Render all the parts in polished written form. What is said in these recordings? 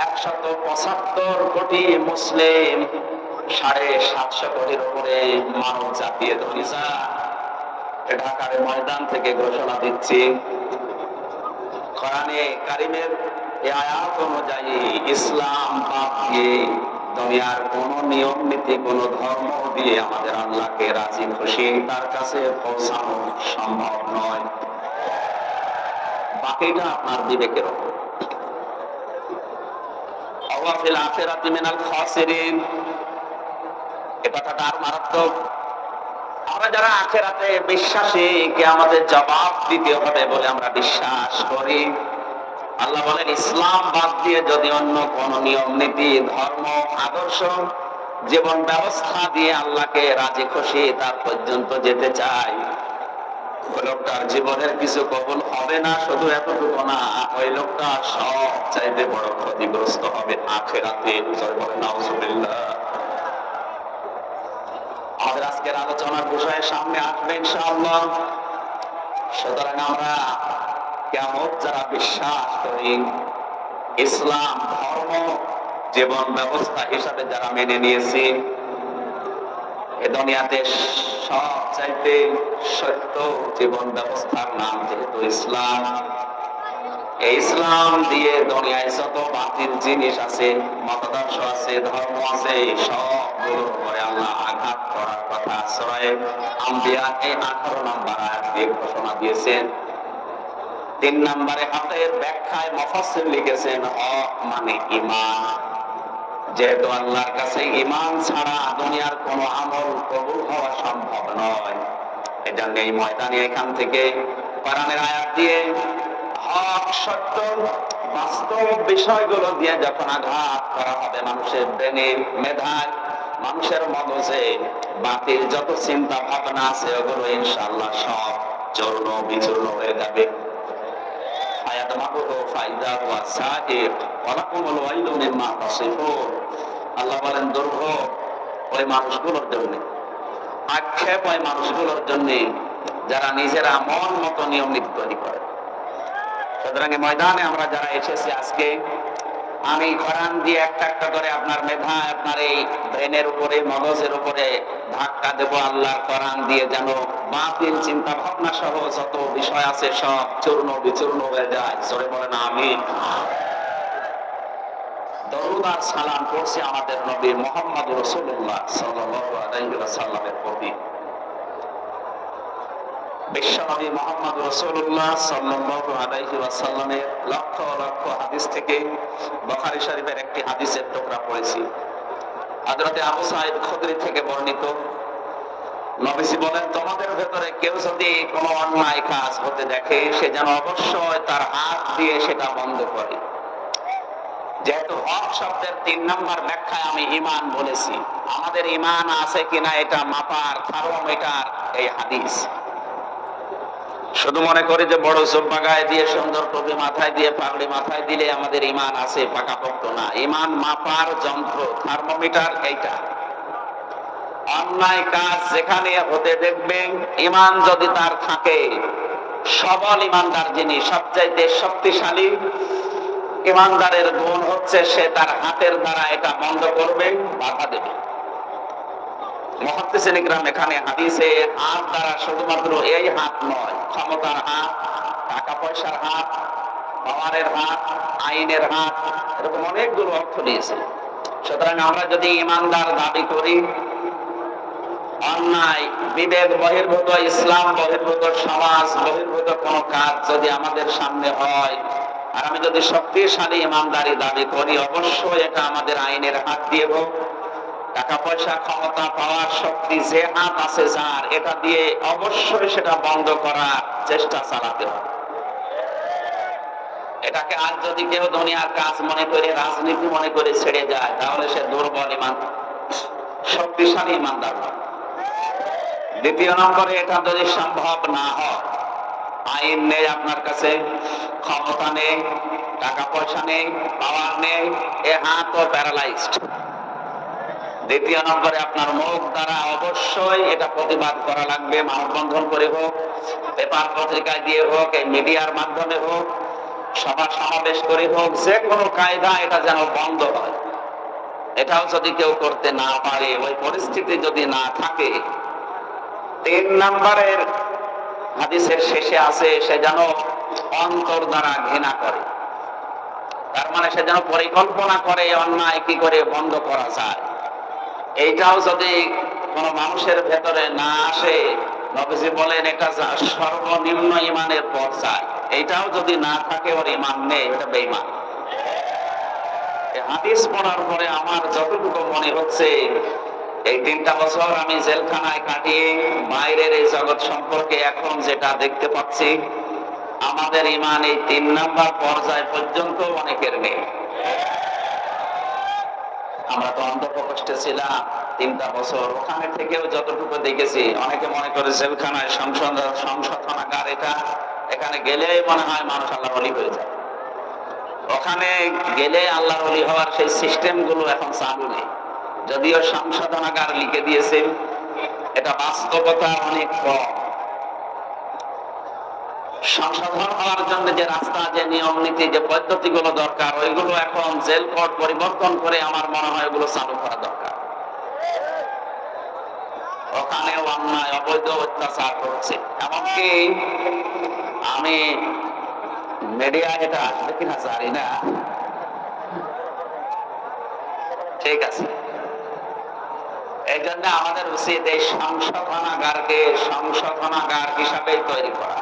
175 কোটি মুসলিম, 750 কোটির উপরে মানব জাতীয় ধনীজা ঢাকার ময়দান থেকে ঘোষণা দিচ্ছি, কোরআনে কারিমের এই আয়াত অনুযায়ী ইসলাম বাদ দিয়ে দুনিয়ার কোন নিয়ম নীতি, কোন ধর্ম দিয়ে আমাদের আল্লাহকে রাজি খুশি তার কাছে পৌঁছানো সম্ভব নয়। বাকিটা আপনার বিবেকের উপর। ওয়াফিল আখিরাতি মিনাল খাসিরিন, এই কথাটা আর মারাত্মক। আমরা যারা আখিরাতে বিশ্বাসী, কিয়ামতের জবাব দিতে হবে বলে আমরা বিশ্বাস করি, আল্লাহ বলেন ইসলাম বাদ দিয়ে যদি অন্য কোন নিয়ম নীতি, ধর্ম, আদর্শ, জীবন ব্যবস্থা দিয়ে আল্লাহকে রাজি খুশি তার পর্যন্ত যেতে চাই, ওই লোকটার জীবনের কিছু কবুল হবে না। শুধু এতটুকু না, ওই লোকটা সব চাইতে বড় ক্ষতিগ্রস্ত হবে আখিরাতে। নাউজুবিল্লাহ। আমাদের আজকের আলোচনার বিষয়ে সামনে আসবে ইনশাআল্লাহ। সুতরাং আমরা কিয়ামত যারা বিশ্বাস করি, ইসলাম ধর্ম জীবন ব্যবস্থা হিসাবে যারা মেনে নিয়েছি, এ দুনিয়াতে সব চাইতে সত্য জীবন ব্যবস্থার নাম যেহেতু ইসলাম, এই ইসলাম দিয়ে দুনিয়ায় যত বাতিল জিনিস আছে, মতাদর্শ আছে, ধর্ম আছে, সবগুলোর উপরে আল্লাহ আঘাত করার কথা সূরা আম্বিয়া এই 18 নম্বর আয়াত দিয়ে ঘোষণা দিয়েছেন। 3 নম্বরে হাতের ব্যাখ্যায় মুফাসসির লিখেছেন হক মানে ঈমান। যেহেতু আল্লাহর কাছে ঈমান ছাড়া দুনিয়ার কোনো আমল কবুল হওয়া সম্ভব নয়, এজন্য এই ময়দানে এখান থেকে কোরআনের আয়াত দিয়ে হক, সত্য, বাস্তব বিষয়গুলো দিয়ে যখন আঘাত করা হবে মানুষের ব্রেনে, মেধায়, মানুষের মগজে, বাতিল যত চিন্তা ভাবনা আছে ওগুলো ইনশাআল্লাহ সব চূর্ণ বিচূর্ণ হয়ে যাবে। আল্লাহ বলেন দুর্ভোগ ওই মানুষগুলোর জন্য, আক্ষেপ ওই মানুষগুলোর জন্য যারা নিজেরা মন মতো নিয়ম নীতি তৈরি করে। সুতরাং এই ময়দানে আমরা যারা এসেছি আজকে, আমি কোরআন দিয়ে একটা একটা করে আপনার মেধায়, আপনার এই ব্রেনের উপরে, মগজের উপরে ধাক্কা দেব আল্লাহর কোরআন দিয়ে, যেন বাতিল চিন্তা ভাবনা সহ যত বিষয় আছে সব চূর্ণ বিচূর্ণ হয়ে যায়। জোরে বলেন আমিন। দরুদ আর সালাম পড়ছি আমাদের নবী মুহাম্মদ রাসূলুল্লাহ সাল্লাল্লাহু আলাইহি ওয়াসাল্লামের প্রতি। বিশ্বনবী মুহাম্মদ রাসূলুল্লাহ সাল্লাল্লাহু আলাইহি ওয়াসাল্লামের লক্ষ লক্ষ হাদিস থেকে বুখারী শরীফের একটি হাদিসের টুকরা পড়েছি। হযরত আবু সাঈদ খুদরি থেকে বর্ণিত, নবীজি বলেন, তোমাদের ভেতরে কেউ যদি কোনো অন্যায় কাজ হতে দেখে, সে যেন অবশ্যই তার হাত দিয়ে সেটা বন্ধ করে। যেহেতু হক শব্দের 3 নম্বর ব্যাখ্যায় আমি ঈমান বলেছি, আমাদের ঈমান আছে কিনা এটা মাপার থার্মোমিটার এই হাদিস। শুধু মনে করি যে বড় জুব্বা গায়ে দিয়ে, সুন্দর টুপি মাথায় দিয়ে, পাগড়ি মাথায় দিলে আমাদের ঈমান আছে, পাকাপোক্ত না। ঈমান মাপার যন্ত্র, থার্মোমিটার এইটা। অন্যায় কাজ যেখানে হতে দেখবেন, ঈমান যদি তার থাকে, সবল ঈমানদার যিনি, সবচাইতে শক্তিশালী ঈমানদারের গুণ হচ্ছে সে তার হাতের দ্বারা এটা বন্ধ করবে, বাধা দেবে। মুহাদ্দিসিন ইকরাম এখানে হাদিসে হাত দ্বারা শুধুমাত্র এই হাত নয়, ক্ষমতার হাত, টাকা পয়সার হাত, পাওয়ারের হাত, আইনের হাত, এরকম অনেকগুলো অর্থ দিয়েছে। সুতরাং আমরা যদি ঈমানদার দাবি করি, অন্যায়, বিবেক বহির্ভূত, ইসলাম বহির্ভূত, সমাজ বহির্ভূত কোন কাজ যদি আমাদের সামনে হয়, আর আমি যদি শক্তিশালী ঈমানদারি দাবি করি, অবশ্যই এটা আমাদের আইনের হাত দিয়ে হোক, টাকা পয়সা, ক্ষমতা, পাওয়ার, শক্তি যে হাত আছে যার, এটা দিয়ে অবশ্যই সেটা বন্ধ করার চেষ্টা চালাতে হবে। এটাকে আজ যদি কেউ দুনিয়ার কাজ মনে করে, রাজনীতি মনে করে ছেড়ে যায়, তাহলে সে দুর্বল ঈমান, শক্তিশালী ঈমানদার নয়। দ্বিতীয় নম্বরে, এটা যদি সম্ভব না হয়, আইন নেই আপনার কাছে, ক্ষমতা নেই, টাকা পয়সা নেই, পাওয়ার নেই, এ হাতও প্যারালাইজড। দ্বিতীয় নম্বরে, আপনার মুখ দ্বারা অবশ্যই এটা প্রতিবাদ করা লাগবে, মানববন্ধন করে হোক, পেপার পত্রিকায় দিয়ে হোক, এই মিডিয়ার মাধ্যমে হোক, সভা সমাবেশ করে হোক, যে কোনো কায়দা এটা যেন বন্ধ হয়। এটাও যদি কেউ করতে না পারে, ওই পরিস্থিতি যদি না থাকে, 3 নম্বরের হাদিসের শেষে আছে সে যেন অন্তর দ্বারা ঘৃণা করে। তার মানে সে যেন পরিকল্পনা করে অন্যায় কি করে বন্ধ করা যায়। এইটাও যদি কোন মানুষের ভেতরে না আসে, নবীজি বলেন এটা সর্বনিম্ন ইমানের পর্যায়। এইটাও যদি না থাকে ওর ইমান নেই, এটা বেঈমান। হাদিস পড়ার পরে আমার যতটুকু মনে হচ্ছে, এই 3টা বছর আমি জেলখানায় কাটিয়ে বাইরের এই জগৎ সম্পর্কে এখন যেটা দেখতে পাচ্ছি, আমাদের ইমান এই 3 নাম্বার পর্যায় পর্যন্ত অনেকের নেই। আমরা তো অন্তঃপ্রকোষ্ঠে ছিলাম 3টা বছর, ওখানে থেকেও যতটুকু দেখেছি, অনেকে মনে করে জেলখানায় সংশোধনাগার এটা, এখানে গেলেই মনে হয় মানুষ আল্লাহর ওলি হয়ে যায়। ওখানে গেলে আল্লাহর ওলি হওয়ার সেই সিস্টেম গুলো এখন চালু নেই, যদিও সংশোধনাগার লিখে দিয়েছে, এটা বাস্তবতা অনেক কম। সংশোধন হওয়ার জন্য যে রাস্তা, যে নিয়ম নীতি, যে পদ্ধতিগুলো দরকার, ওইগুলো এখন জেল কোড পরিবর্তন করে আমার মনে হয় ওগুলো চালু করা দরকার। ওখানেও অন্যায় অবৈধ অত্যাচার করছে। এমনকি আমি মিডিয়া এটা আসবে কিনা জানি না, ঠিক আছে, এই জন্য আমাদের উচিত এই সংশোধনাগারকে সংশোধনাগার হিসাবে তৈরি করা।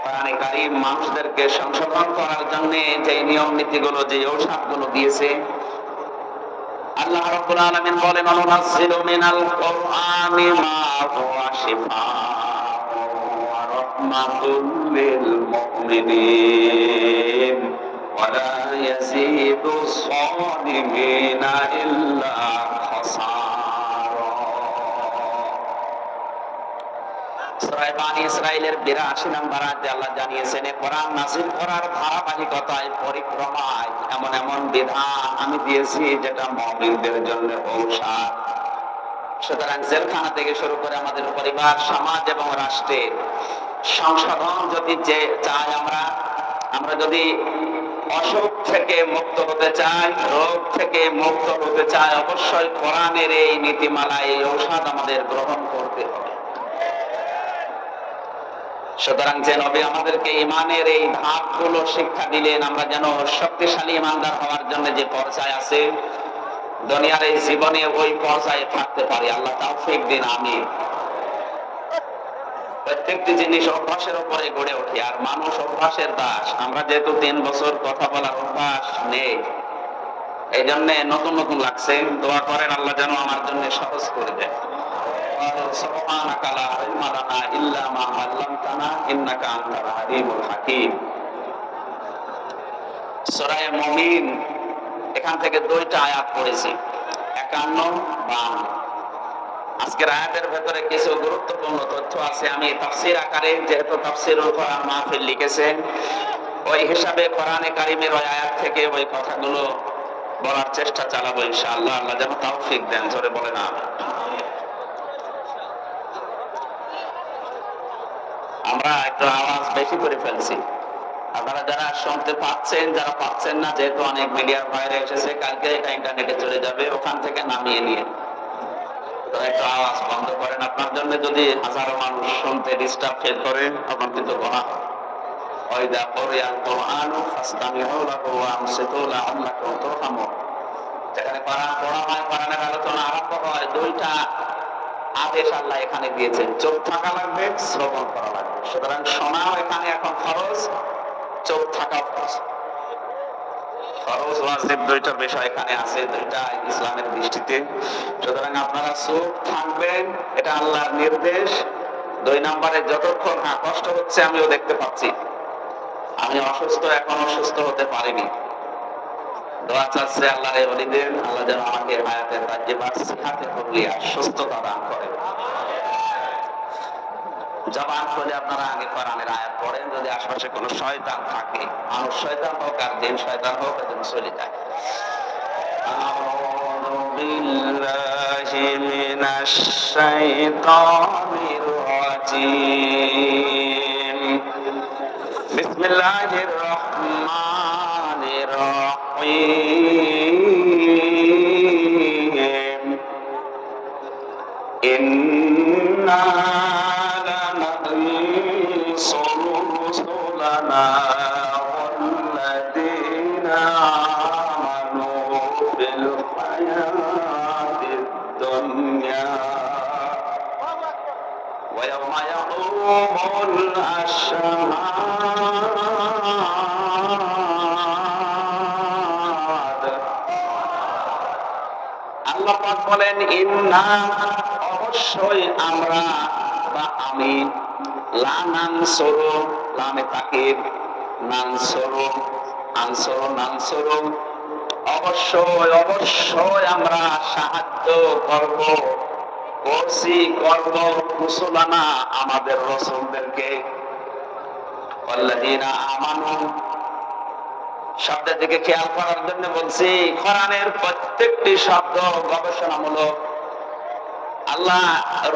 কোরআনে কারীম মানুষদেরকে সংশোধন করার জন্য যে নিয়ম নীতিগুলো, যে ঔষধগুলো দিয়েছে, আল্লাহ রাব্বুল আলামিন বলেন, অনুনাজ্জিলু মিনাল কুরআনি মা হুয়া শিফাউন ওয়া রাহমাতুল লিল মুমিনিন ওয়া লা ইয়াজিদুস সালিমিনা ইল্লা খাসারা। সূরা বানী ইসরাঈলের 82 নম্বর আয়াতে আল্লাহ জানিয়েছেন, কোরআন নাযিল করার ধারাবাহিকতায়, পরিক্রমায় এমন এমন বিধান আমি দিয়েছি যেটা মুমিনদের জন্য ঔষধ। সুতরাং জেলখানা থেকে শুরু করে আমাদের পরিবার, সমাজ এবং রাষ্ট্রের সংশোধন যদি চাই, আমরা যদি অসুখ থেকে মুক্ত হতে চাই, রোগ থেকে মুক্ত হতে চাই, অবশ্যই কোরআনের এই নীতিমালা, এই ঔষধ আমাদের গ্রহণ করতে হবে। সুতরাং যে নবী আমাদেরকে ইমানের এই ধাপগুলো শিক্ষা দিলেন, আমরা যেন শক্তিশালী ইমানদার হওয়ার জন্য যে পর্যায় আছে দুনিয়ার এই জীবনে, ওই পর্যায়ে থাকতে পারি। আল্লাহ তাওফিক দিন, আমিন। প্রত্যেকটি জিনিস অভ্যাসের উপরে গড়ে ওঠে, আর মানুষ অভ্যাসের দাস। আমরা যেহেতু 3 বছর কথা বলার অভ্যাস নেই, এই জন্য নতুন নতুন লাগছে। দোয়া করেন আল্লাহ যেন আমার জন্য সহজ করে দেয়। সুবহানাকা লা ইলমা লানা ইল্লা মা আল্লামতানা ইন্নাকা আনতাল আলিমুল হাকীম। সূরা মুমিন, এখান থেকে 2টা আয়াত পড়েছি, 51, 52। আজকের আয়াতের ভেতরে কিছু গুরুত্বপূর্ণ তথ্য আছে। আমি তাফসীর আকারে, যেহেতু তাফসীরুল কোরআন মাহফিল লিখেছেন, ওই হিসাবে কোরআনে কারীমের ওই আয়াত থেকে ওই কথাগুলো বলার চেষ্টা চালাবো ইনশাআল্লাহ। আল্লাহ যেন তাওফিক দেন, জোরে বলেন আমিন। আমরা একটু আওয়াজ বেশি করে ফেলছি, আপনারা যারা শুনতে পাচ্ছেন, যারা পাচ্ছেন না, যেহেতু অনেক মিডিয়ার বাইরে এসেছে, কালকে এটা ইন্টারনেটে চলে যাবে, ওখান থেকে নামিয়ে নিয়ে তো একটু আওয়াজ বন্ধ করেন। আপনার জন্য যদি হাজারো মানুষ শুনতে ডিস্টার্ব ফিল করেন, আপনার কিন্তু গুনাহ। ওয়াইদা কুরিয়াল কুরআনু ফাসতামিউ লাহু ওয়া আনসিতু লাআল্লাকুম তুরহামুন। যেখানে কোরআন পড়া হয়, কোরআনের আলোচনা আরম্ভ হয়, 2টা আদেশ আল্লাহ এখানে দিয়েছেন, চোখ থাকা লাগবে, শ্রবণ করা লাগবে। সুতরাং শোনাও এখানে এখন ফরজ, চোখ থাকা ফরজ। ফরজ ওয়াজিব 2টার বিষয় এখানে আছে, 2টা ইসলামের দৃষ্টিতে। সুতরাং আপনারা চোখ থাকবেন, এটা আল্লাহর নির্দেশ। 2 নম্বরে, যতক্ষণ কষ্ট হচ্ছে আমিও দেখতে পাচ্ছি, আমি অসুস্থ, এখন অসুস্থ হতে পারিনি, দোয়া চাচ্ছে আল্লাহর এই ওলিদের, আল্লাহ যেন আমাকে হায়াতের রাজ্যে বা সিহাতে কুল্লিয়া, সুস্থতা দান করেন। জবান খুলে আপনারা আগে কোরআনের আয়াত পড়েন, যদি আশেপাশে কোনো শয়তান থাকে, মানুষ শয়তান হোক আর জিন শয়তান হোক, এজন্য চলে যায়। আউযু বিল্লাহি মিনাশ শাইতানির রাজীম। বিসমিল্লাহির রহমানির রহিম। ইন্না লানানসুরু রুসুলানা ওয়াল্লাযীনা আমানু ফিল হায়াতিদ দুনিয়া ওয়া ইয়াওমা ইয়াকুমুল আশহাদ। আল্লাহ পাক বলেন, ইন্না অবশ্যই আমরা বা আমি, লানানসুরু লামে তাকিদ, নানসুরু আনসুরু নানসুরু, অবশ্যই অবশ্যই আমরা সাহায্য করব, করছি করব, রুসুলানা আমাদের রাসূলদেরকে, ওয়াল্লাযীনা আমানু শব্দের দিকে খেয়াল করার জন্য বলছি। কোরআনের প্রত্যেকটি শব্দ গবেষণামূলক। আল্লাহ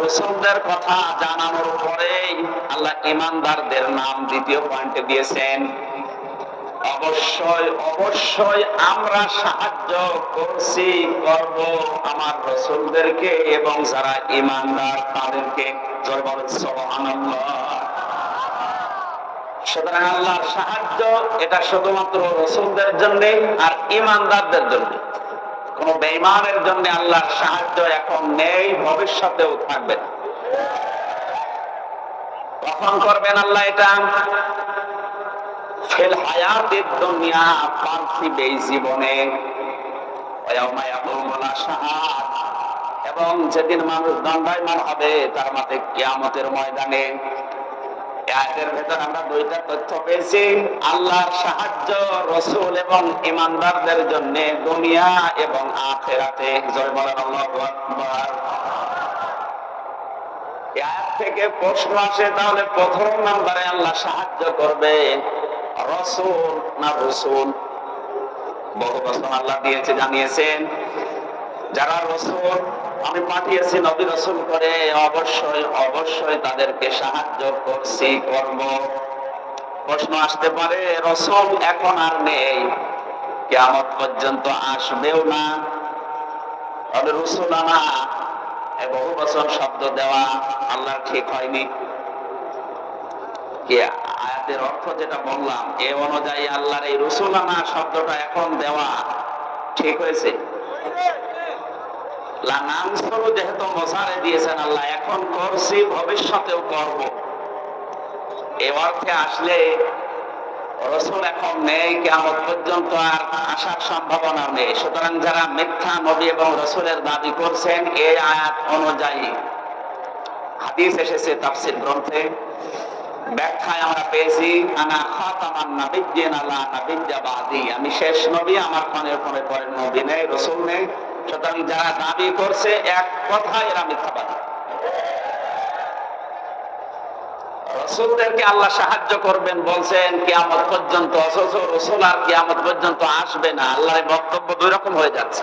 রাসূলদের কথা জানানোর পরেই আল্লাহ ঈমানদারদের নাম দ্বিতীয় পয়েন্টে দিয়েছেন। অবশ্যই অবশ্যই আমরা সাহায্য করছি করব আমার রাসূলদেরকে এবং যারা ঈমানদার তাদেরকে। জয় বলেন সুবহানাল্লাহ। সুতরাং আল্লাহর সাহায্য এটা শুধুমাত্র রাসূলদের জন্য আর ঈমানদারদের জন্য। কোন বেঈমানের জন্য আল্লাহর সাহায্য এখন নেই, ভবিষ্যতেও থাকবে না। কখন করবেন আল্লাহ এটা? ফিল হায়াতিদ দুনিয়া, পার্থিব এই জীবনে, ওয়া ইয়াওমা ইয়াকুমুল আশহাদ, এবং যেদিন মানুষ দণ্ডায়মান হবে তার মাঝে কিয়ামতের ময়দানে। আয়াতের ভেতর আমরা দুইটা তথ্য পেয়েছি। আল্লাহর সাহায্য রাসূল এবং ঈমানদারদের জন্য দুনিয়া এবং আখিরাতে। জয় বলেন আল্লাহু আকবার। এই আয়াত থেকে প্রশ্ন আসে, তাহলে প্রথম নম্বরে আল্লাহ সাহায্য করবে রাসূল না রাসূল? বহু বছর আল্লাহ দিয়েছে, জানিয়েছেন যারা রাসূল আমি পাঠিয়েছি নবী রাসূল করে, অবশ্যই অবশ্যই তাদেরকে সাহায্য করছি করব। প্রশ্ন আসতে পারে, রাসূল এখন আর নেই, কিয়ামত পর্যন্ত আসবেও না, তাহলে রসুলানা বহু বছর শব্দ দেওয়া আল্লাহর ঠিক হয়নি কি? আয়াতের অর্থ যেটা বললাম এ অনুযায়ী আল্লাহর এই রসুলানা শব্দটা এখন দেওয়া ঠিক হয়েছে? যেহেতু মোসারে দিয়েছেন আল্লাহ, এখন করছি ভবিষ্যতেও করব, এ অর্থে আসলে রসুল এখন নেই, কিয়ামত পর্যন্ত আর আসার সম্ভাবনা নেই। সুতরাং যারা মিথ্যা নবী এবং রসুলের দাবি করছেন, এই আয়াত অনুযায়ী হাদিস এসেছে তাফসীর গ্রন্থে, ব্যাখ্যায় আমরা পেয়েছি আনা খাতামান নাবিয়্যিন লা নাবিয়্যা বাদি, আমি শেষ নবী, আমার পরে পরের নবী নেই, রসুল নেই। সুতরাং যারা দাবি করছে এক কথায় এরা মিথ্যাবাদী। রাসূলদেরকে আল্লাহ সাহায্য করবেন বলছেন কিয়ামত পর্যন্ত, অথচ রাসূল আর কিয়ামত পর্যন্ত আসবে না। আল্লাহর বক্তব্য দুই রকম হয়ে যাচ্ছে।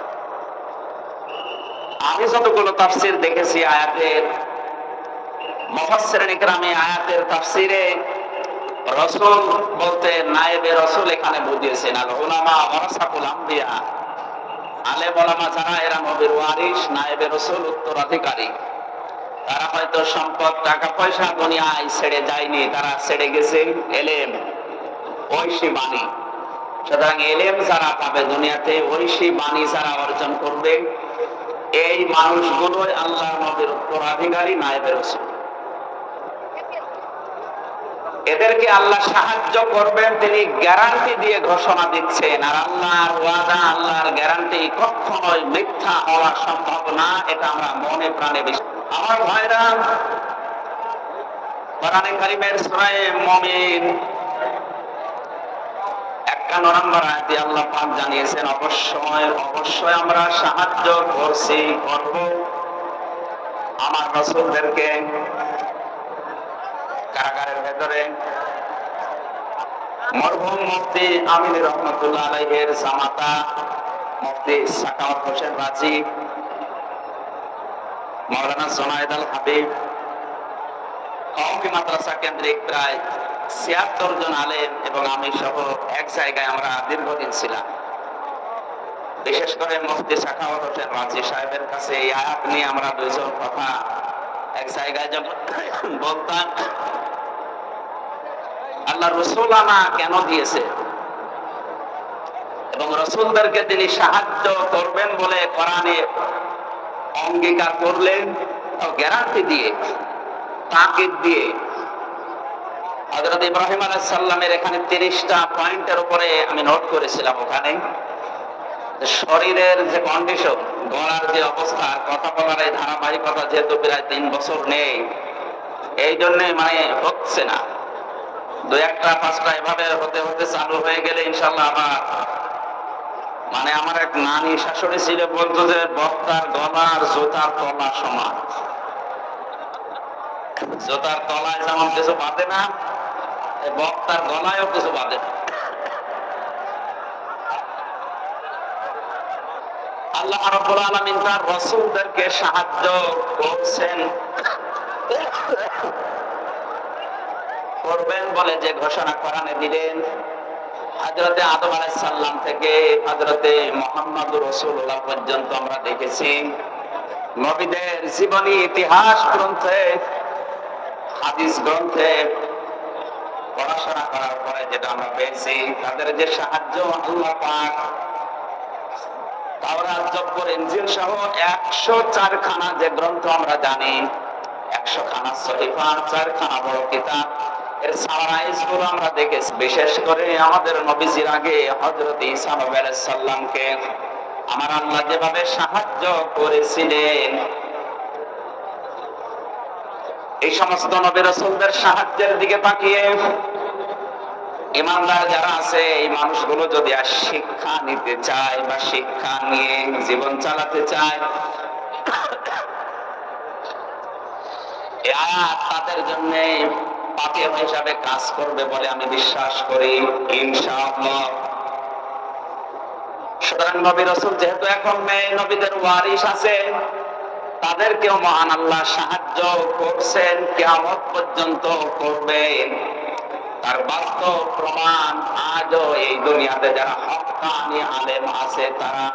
আমি যতগুলো তাফসীর দেখেছি আয়াতের, মুফাসসিরিন ইকরামে আয়াতের তাফসীরে রাসূল বলতে নায়েবে রাসূল এখানে বুঝিয়েছেন। আল উলামা ওয়ারাসাতুল আম্বিয়া, আলেম ওলামা যারা এরা নবীর ওয়ারিস, নায়েবে রাসূল উত্তরাধিকারী। তারা হয়তো সম্পদ টাকা পয়সা দুনিয়ায় ছেড়ে যায়নি, তারা ছেড়ে গেছে এলেম, ঐশী বাণী। সুতরাং এলেম যারা পাবে দুনিয়াতে, ঐশী বাণী যারা অর্জন করবে, এই মানুষগুলোই আল্লাহর নবীর উত্তরাধিকারী, নায়েবে রাসূল। এদেরকে আল্লাহ সাহায্য করবেন, তিনি গ্যারান্টি দিয়ে ঘোষণা দিচ্ছেন। আর আল্লাহর ওয়াদা, আল্লাহর গ্যারান্টি কখনোই মিথ্যা হওয়ার সম্ভব না, এটা আমরা মনে প্রাণে বিশ্বাস। আমার ভাইরা, কোরআনে কারীমের সূরা মুমিন 51 নম্বর আয়াতে আল্লাহ পাক জানিয়েছেন অবশ্যই অবশ্যই আমরা সাহায্য করছি করব আমার রাসূলদেরকে। কারাগারের ভেতরে মরহুম মুফতি আমিন রহমাতুল্লাহ আলাইহির জামাতা মুফতি সাখাওয়াত হোসেন রাজি, মাওলানা জুনায়েদ আল হাবিব কওমি মাদ্রাসা কেন্দ্রিক প্রায় 76 জন আলেম এবং আমি সহ এক জায়গায় আমরা দীর্ঘদিন ছিলাম। বিশেষ করে মুফতি সাখাওয়াত হোসেন রাজি সাহেবের কাছে এই আয়াত নিয়ে আমরা দুইজন কথা এক জায়গায় যখন বলতাম, আল্লাহ রসুল আমা কেন দিয়েছে এবং রসুলদেরকে তিনি সাহায্য করবেন বলে কোরআনে অঙ্গীকার করলেন, গ্যারান্টি দিয়ে, তাকিদ দিয়ে। হযরত ইব্রাহিম আলাইহিস সালামের এখানে 30টা পয়েন্টের উপরে আমি নোট করেছিলাম। ওখানে শরীরের যে কন্ডিশন, গলার যে অবস্থা, কথা বলার এই ধারাবাহিকতা যেহেতু প্রায় 3 বছর নেই, এই জন্য মানে হচ্ছে না। 2-1টা 5টা এভাবে হতে হতে চালু হয়ে গেলে ইনশাল্লাহ আবার মানে আমার এক নানি শাশুড়ি ছিল, বলতো যে বক্তার গলার জোতার তলা সমান। জোতার তলায় যেমন কিছু বাঁধে না, বক্তার গলায়ও কিছু বাঁধে না। আল্লাহ রাব্বুল আলামিন তার রাসূলদেরকে সাহায্য করছেন, করবেন বলে যে ঘোষণা কোরআনে দিলেন, হযরতে আদম আলাইহিস সালাম থেকে হযরতে মুহাম্মদুর রাসূলুল্লাহ পর্যন্ত আমরা দেখেছি। নবীদের জীবনী ইতিহাস গ্রন্থে, হাদিস গ্রন্থে পড়াশোনা করার পরে যেটা আমরা পেয়েছি, তাদের যে সাহায্য আল্লাহ পাক তাওরাত, জব্বর, ইনজিল সহ 104 খানা যে গ্রন্থ আমরা জানি, 100 খানা সহিফা, 4 খানা বড় কিতাব, এর সামারাইজ গুলো আমরা দেখেছি। বিশেষ করে আমাদের নবীজির আগে হযরত ঈসা আলাইহিস সালামকে আমার আল্লাহ যেভাবে সাহায্য করেছিলেন, এই সমস্ত নবী রাসূলদের সাহায্যের দিকে তাকিয়ে ইমানদার যারা আছে, এই মানুষগুলো যদি আর শিক্ষা নিতে চায় বা শিক্ষা নিয়ে জীবন চালাতে চায়, এই আয়াত তাদের জন্য পাথেয় হিসাবে কাজ করবে বলে আমি বিশ্বাস করি, ইনশাআল্লাহ। সুতরাং নবী রাসূল যেহেতু এখন নেই, নবীদের ওয়ারিস আছে, তাদেরকেও মহান আল্লাহ সাহায্য করছেন, কিয়ামত পর্যন্ত করবেন। তার বাস্তব প্রমাণ আজও এই দুনিয়াতে যারা হক্কানি আলেম আছে তারা।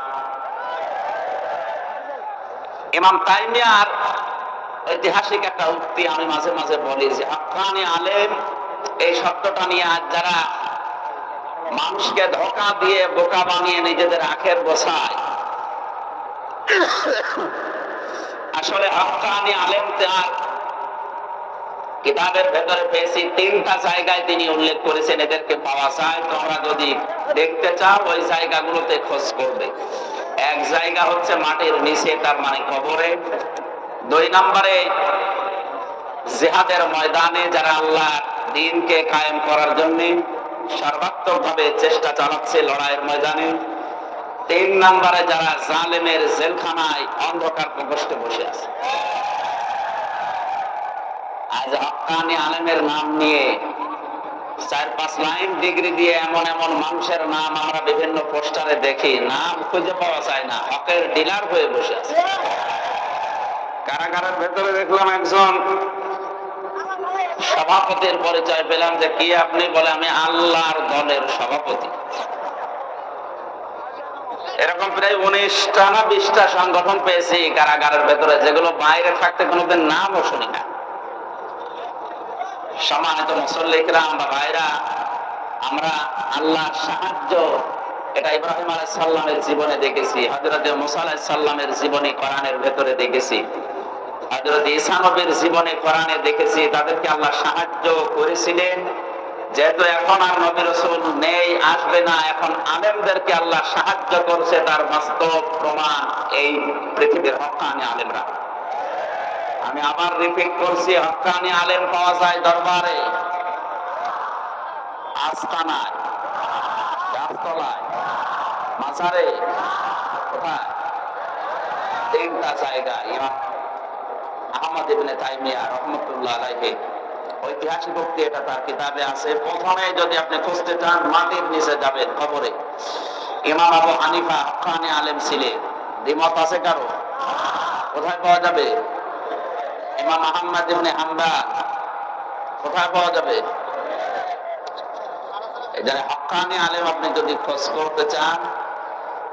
ইমাম তাইমিয়ার ঐতিহাসিক একটা উক্তি আমি মাঝে মাঝে বলি যে হক্কানি আলেম এই শব্দটা নিয়ে আজ যারা মানুষকে ধোঁকা দিয়ে বোকা বানিয়ে নিজেদের আখের বসায়, আসলে হক্কানি আলেম তার কিতাবের ভেতরে পেয়েছি 3টা জায়গায় তিনি উল্লেখ করেছেন এদেরকে পাওয়া যায়। তোমরা যদি দেখতে চাও ওই জায়গাগুলোতে খোঁজ করবে। এক জায়গা হচ্ছে মাটির নিচে, তার মানে কবরে। 2 নম্বরে জিহাদের ময়দানে, যারা আল্লাহর দ্বীনকে কায়েম করার জন্য সর্বাত্মকভাবে চেষ্টা চালাচ্ছে লড়াইয়ের ময়দানে। 3 নম্বরে যারা জালেমের জেলখানায় অন্ধকার প্রকোষ্ঠে বসে আছে। আজ হক্কানি আলেমের নাম নিয়ে 4-5 লাইন ডিগ্রি দিয়ে এমন এমন মানুষের নাম আমরা বিভিন্ন পোস্টারে দেখি, নাম খুঁজে পাওয়া যায় না, হকের ডিলার হয়ে বসে আছে। কারাগারের ভেতরে দেখলাম একজন সভাপতির পরিচয় পেলাম, যে কি আপনি? বলে আমি আল্লাহর দলের সভাপতি। এরকম প্রায় 19টা না 20টা সংগঠন পেয়েছি কারাগারের ভেতরে, যেগুলো বাইরে থাকতে কোনোদিন নামও শুনি না। সম্মানিত মুসল্লিকরাম বা ভাইরা, আমরা আল্লাহর সাহায্য এটা ইব্রাহিম আলাইহিস সালামের জীবনে দেখেছি, হযরত মুসা আলাইহিস সালামের জীবনী কোরআনের ভেতরে দেখেছি, হযরত ঈসা নবীর জীবনে কোরআনে দেখেছি। তাদেরকে আল্লাহ সাহায্য করেছিলেন। যেহেতু এখন আর নবী রাসূল নেই, আসবে না, এখন আলেমদেরকে আল্লাহ সাহায্য করছে, তার বাস্তব প্রমাণ এই পৃথিবীর হক্কানি আলেমরা। আমি আবার রিপিট করছি, হক্কানি আলেম পাওয়া যায় দরবারে, আস্তানায়, গাছতলায়, মাজারে, কোথায়? 3টা জায়গা। ইমাম আহমদ ইবনে তাইমিয়া রাহমাতুল্লাহ আলাইহি ঐতিহাসিক উক্তি, এটা তার কিতাবে আছে। প্রথমে যদি আপনি খুঁজতে চান, মাটির নিচে যাবেন, কবরে। ইমাম আবু হানিফা হক্কানি আলেম ছিলেন, দ্বিমত আছে কারো? কোথায় পাওয়া যাবে? ইমাম আহমদ ইবনে হাম্বল কোথায় পাওয়া যাবে? যারা হক্কানি আলেম আপনি যদি খোঁজ করতে চান,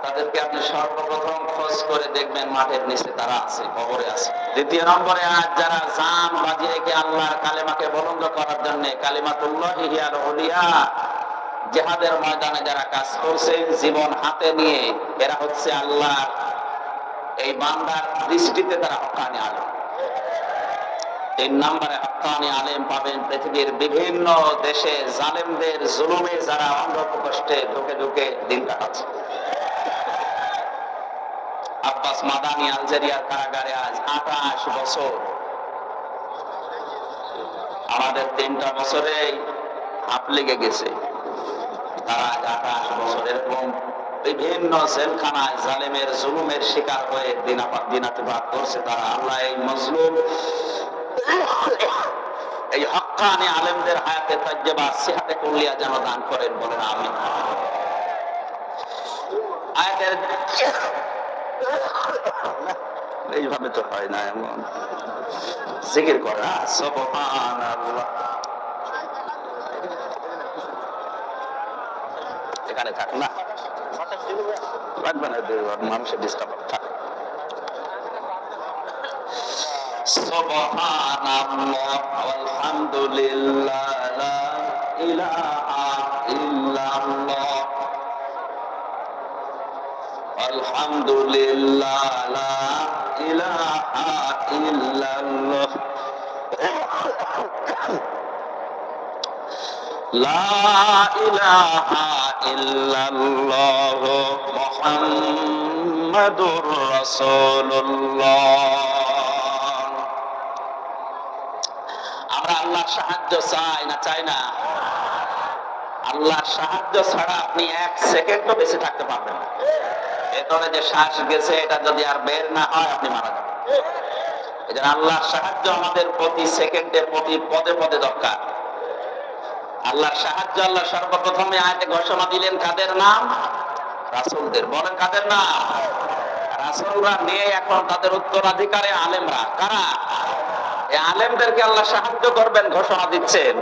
তাদেরকে আপনি সর্বপ্রথম খোঁজ করে দেখবেন মাঠের নিচে তারা আছে, কবরে আছে। দ্বিতীয় নম্বরে আজ যারা জান বাজিয়ে রেখে আল্লাহর কালেমাকে বুলন্দ করার জন্য কালিমাতুল্লাহি হিয়াল উলিয়া জিহাদের ময়দানে যারা কাজ করছে জীবন হাতে নিয়ে, এরা হচ্ছে আল্লাহর এই বান্দার দৃষ্টিতে তারা হক্কানি আলেম। 3 নম্বরে হক্কানি আলেম পাবেন পৃথিবীর বিভিন্ন দেশে জালেমদের জুলুমে যারা অন্ধ কষ্টে ঢুকে ঢুকে দিন কাটাচ্ছে। আব্বাস মাদানি আলজেরিয়ার কারাগারে আজ 28 বছর। আমাদের 3টা বছরে হাফ লেগে গেছে, তারা আজ 28 বছর এরকম বিভিন্ন জেলখানায় জালেমের জুলুমের শিকার হয়ে দিনাতিপাত করছে তারা। আল্লাহ এই মজলুম এই হক্কানি আলেমদের হায়াতে তাজ্জেবা সিহাতে কুল্লিয়া যেন দান করেন, বলেন আমিন। আয়াতের এইভাবে তো হয় না, এমন জিকির করা সুবহানাল্লাহ। এখানে থাক না, লাগবে না, মানুষের ডিস্টার্ব থাকে। সুবহানাল্লাহ আলহামদুলিল্লাহ লা ইলাহা ইল্লাল্লাহ আলহামদুলিল্লাহ লা ইলাহা ইল্লাল্লাহ লা ইলাহা ইল্লাল্লাহ মুহাম্মাদুর রাসূলুল্লাহ। আমরা আল্লাহর সাহায্য চাই না, চাই না? আল্লাহর সাহায্য ছাড়া আপনি 1 সেকেন্ডও বেঁচে থাকতে পারবেন না। ভেতরে যে শ্বাস গেছে এটা যদি আর বের না হয় আপনি মারা যাবেন। এজন্য আল্লাহর সাহায্য আমাদের প্রতি সেকেন্ডে প্রতি পদে পদে দরকার। আল্লাহর সাহায্য আল্লাহ সর্বপ্রথমে আয়াতে ঘোষণা দিলেন কাদের নাম? রাসূলদের। বলেন কাদের নাম? রাসূলরা নিয়ে এখন তাদের উত্তরাধিকারে আলেমরা। কারা? এই আলেমদেরকে আল্লাহ সাহায্য করবেন ঘোষণা দিচ্ছেন।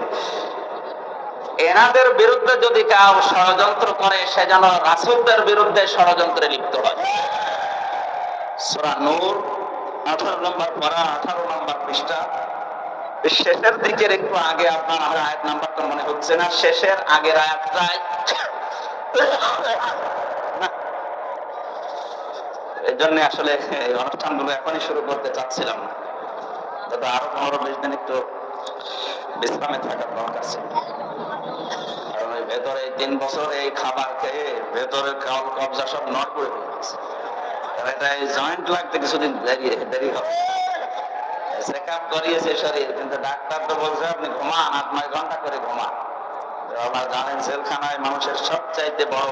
এনাদের বিরুদ্ধে যদি কেউ ষড়যন্ত্র করে সে যেন রাসূলদের বিরুদ্ধে ষড়যন্ত্রে লিপ্ত হয়। সূরা নূর 18 নম্বর পারা 18 নম্বর পৃষ্ঠা শেষের দিকের একটু আগে, আপনার আমার আয়াত নাম্বারটা মনে হচ্ছে না, শেষের আগের আয়াতটাই এই জন্য আসলে এই অনুষ্ঠানগুলো এখনই শুরু করতে চাচ্ছিলাম না, তবে আরো 15-20 দিন একটু বিশ্রামে থাকার দরকার ছিল। কারণ ওই ভেতরে 3 বছর এই খাবার খেয়ে ভেতরে কবজা সব নড়বড়ে হয়ে গেছে। এটা জয়েন্ট লাগতে কিছুদিন দেরি হবে। চেকআপ করিয়েছে শরীর, কিন্তু ডাক্তার তো বলছে আপনি ঘুমান, 8-9 ঘন্টা করে ঘুমান। আমার জানেন জেলখানায় মানুষের সবচাইতে বড়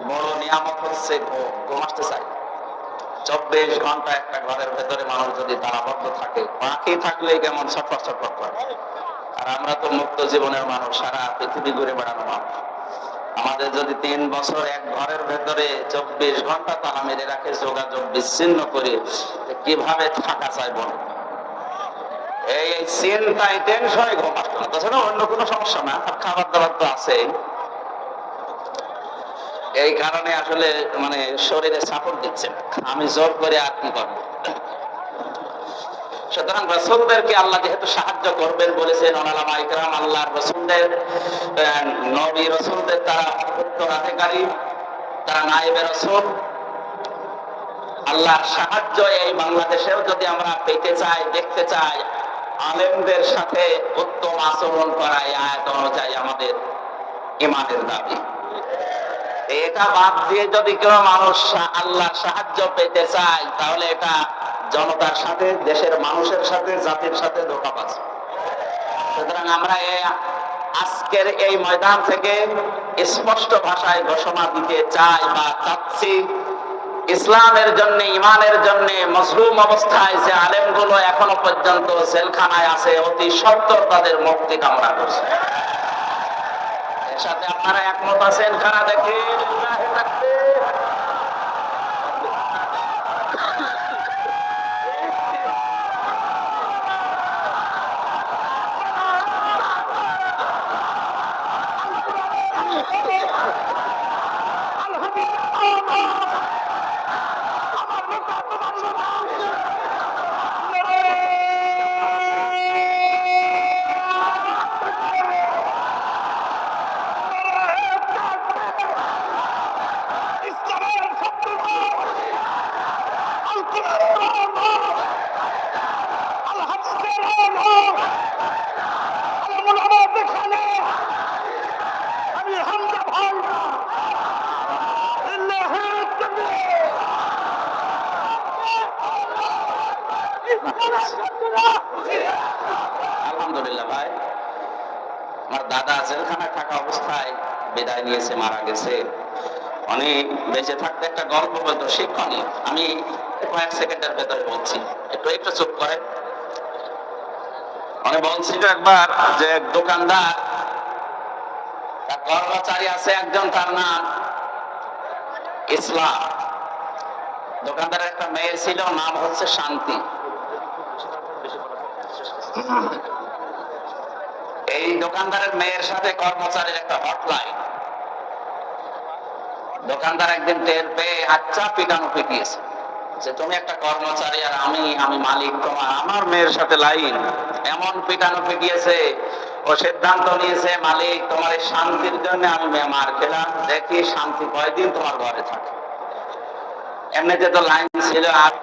বড় নিয়ামত হচ্ছে ঘুম আসতে চাই। 24 ঘন্টা একটা ঘরের ভেতরে মানুষ যদি তারাবদ্ধ থাকে, বাকি থাকলে কেমন ছটফট ছটফট করে। আর আমরা তো মুক্ত জীবনের মানুষ, সারা পৃথিবী ঘুরে বেড়ানো মানুষ। আমাদের যদি 3 বছর এক ঘরের ভেতরে 24 ঘন্টা তালা মেরে রাখে, যোগাযোগ বিচ্ছিন্ন করে, কিভাবে থাকা যায় বল? এই চিন্তায় টেনশনে ঘুম আসতো না, তাছাড়া অন্য কোনো সমস্যা না, খাবার দাবার তো আছে। এই কারণে আসলে শরীরে সাপোর্ট দিচ্ছে না, আমি জোর করে আর কি করবো। সুতরাং রাসূলদেরকে আল্লাহ যেহেতু সাহায্য করবেন বলেছেন, ওলামা ইকরাম আল্লাহর রাসূলদের নবী রাসূলদের তারা উত্তরাধিকারী, তারা নায়েবে রাসূল। আল্লাহর সাহায্য এই বাংলাদেশেও যদি আমরা পেতে চাই, দেখতে চাই, আলেমদের সাথে উত্তম আচরণ করা এই আয়াত অনুযায়ী আমাদের ঈমানের দাবি। এটা বাদ দিয়ে যদি কেউ মানুষ আল্লাহর সাহায্য পেতে চায়, তাহলে এটা জনতার সাথে, দেশের মানুষের সাথে, জাতির সাথে ধোঁকাবাজ। সুতরাং আমরা আজকের এই ময়দান থেকে স্পষ্ট ভাষায় ঘোষণা দিতে চাই বা চাচ্ছি, ইসলামের জন্য, ইমানের জন্য মজলুম অবস্থায় যে আলেমগুলো এখনো পর্যন্ত জেলখানায় আছে, অতি সত্বর তাদের মুক্তি কামনা করছে। এর সাথে আপনারা একমত আছেন কারা? দেখে আলহামদুলিল্লাহ ভাই, আমার দাদা জেলখানায় থাকা অবস্থায় বিদায় নিয়েছে, মারা গেছে। উনি বেঁচে থাকতে একটা গল্প বলতো, শিক্ষণীয়। আমি কয়েক সেকেন্ডের ভেতরে বলছি, একটু একটু চুপ করে। উনি বলছিল একবার যে এক দোকানদার, তার কর্মচারী আছে একজন, তার নাম ইসলাম। দোকানদারের একটা মেয়ে ছিল, নাম হচ্ছে শান্তি। এই দোকানদারের মেয়ের সাথে কর্মচারীর একটা হটলাইন। দোকানদার একদিন টের পেয়ে আচ্ছা পিটানো পিটিয়েছে যে তুমি একটা কর্মচারী আর আমি মালিক, তোমার আমার মেয়ের সাথে লাইন। এমন পিটানো পিটিয়েছে, ও সিদ্ধান্ত নিয়েছে মালিক তোমার এই শান্তির জন্য আমি মার খেলাম, দেখি শান্তি কয়দিন তোমার ঘরে থাকে। এমনিতে তো লাইন ছিল। আর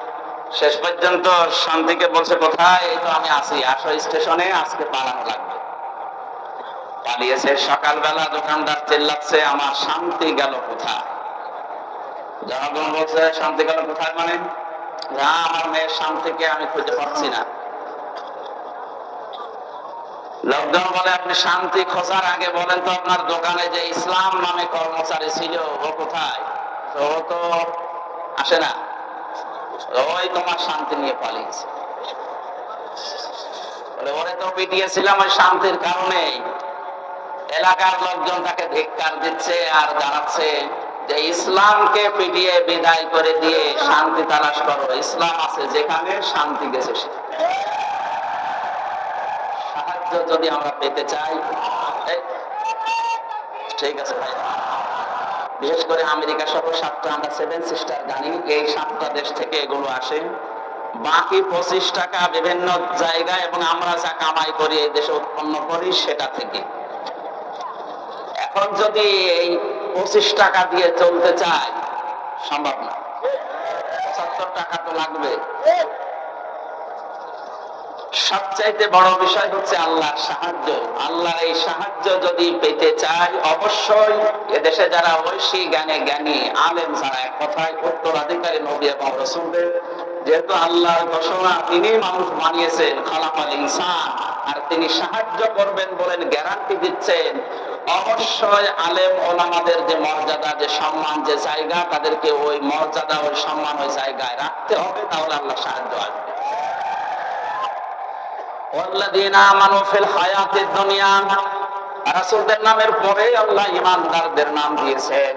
শেষ পর্যন্ত শান্তিকে বলছে কোথায়, এই তো আমি আছি, আসো স্টেশনে, আজকে পালানো লাগবে। পালিয়েছে। সকালবেলা দোকানদার চিল্লাচ্ছে আমার শান্তি গেল কোথায়। জনগণ বলছে শান্তি গেল কোথায় মানে, না আমার মেয়ের শান্তিকে আমি খুঁজে পাচ্ছি না। লোকজন বলে আপনি শান্তি খোঁজার আগে বলেন তো আপনার দোকানে যে ইসলাম নামে কর্মচারী ছিল ও কোথায়? তো ও তো আসে না, ওই তোমার শান্তি নিয়ে পালিয়েছে। বলে ওরে তো পিটিয়েছিলাম ওই শান্তির কারণে। এলাকার লোকজন তাকে ধিক্কার দিচ্ছে আর জানাচ্ছে যে ইসলামকে পিটিয়ে বিদায় করে দিয়ে শান্তি তালাশ করো, ইসলাম আছে যেখানে শান্তি গেছে সেখানে। সাহায্য যদি আমরা পেতে চাই, ঠিক আছে ভাই, বিশেষ করে আমেরিকা সহ 7টা, আমরা 7 সিস্টার জানি, এই 7টা দেশ থেকে এগুলো আসে। বাকি 25 টাকা বিভিন্ন জায়গায়, এবং আমরা যা কামাই করি এই দেশে উৎপন্ন করি সেটা থেকে। এখন যদি এই 25 টাকা দিয়ে চলতে চাই সম্ভব না, 75 টাকা তো লাগবে। সবচাইতে বড় বিষয় হচ্ছে আল্লাহর সাহায্য। আল্লাহর এই সাহায্য যদি পেতে চাই, অবশ্যই এদেশে যারা ঐশী জ্ঞানে জ্ঞানী আলেম, যারা এক কথায় উত্তরাধিকারী নবী এবং রাসূলদের, যেহেতু আল্লাহর ঘোষণা তিনি মানুষ বানিয়েছেন, খালাকাল ইনসান, আর তিনি সাহায্য করবেন বলেন গ্যারান্টি দিচ্ছেন, অবশ্যই আলেম ওলামাদের যে মর্যাদা, যে সম্মান, যে জায়গা, তাদেরকে ওই মর্যাদা, ওই সম্মান, ওই জায়গায় রাখতে হবে, তাহলে আল্লাহ সাহায্য আসবে। ওয়াল্লাযীনা আমানু ফিল হায়াতিদ দুনিয়া, রাসূলদের নামের পরে আল্লাহ ঈমানদারদের নাম দিয়েছেন।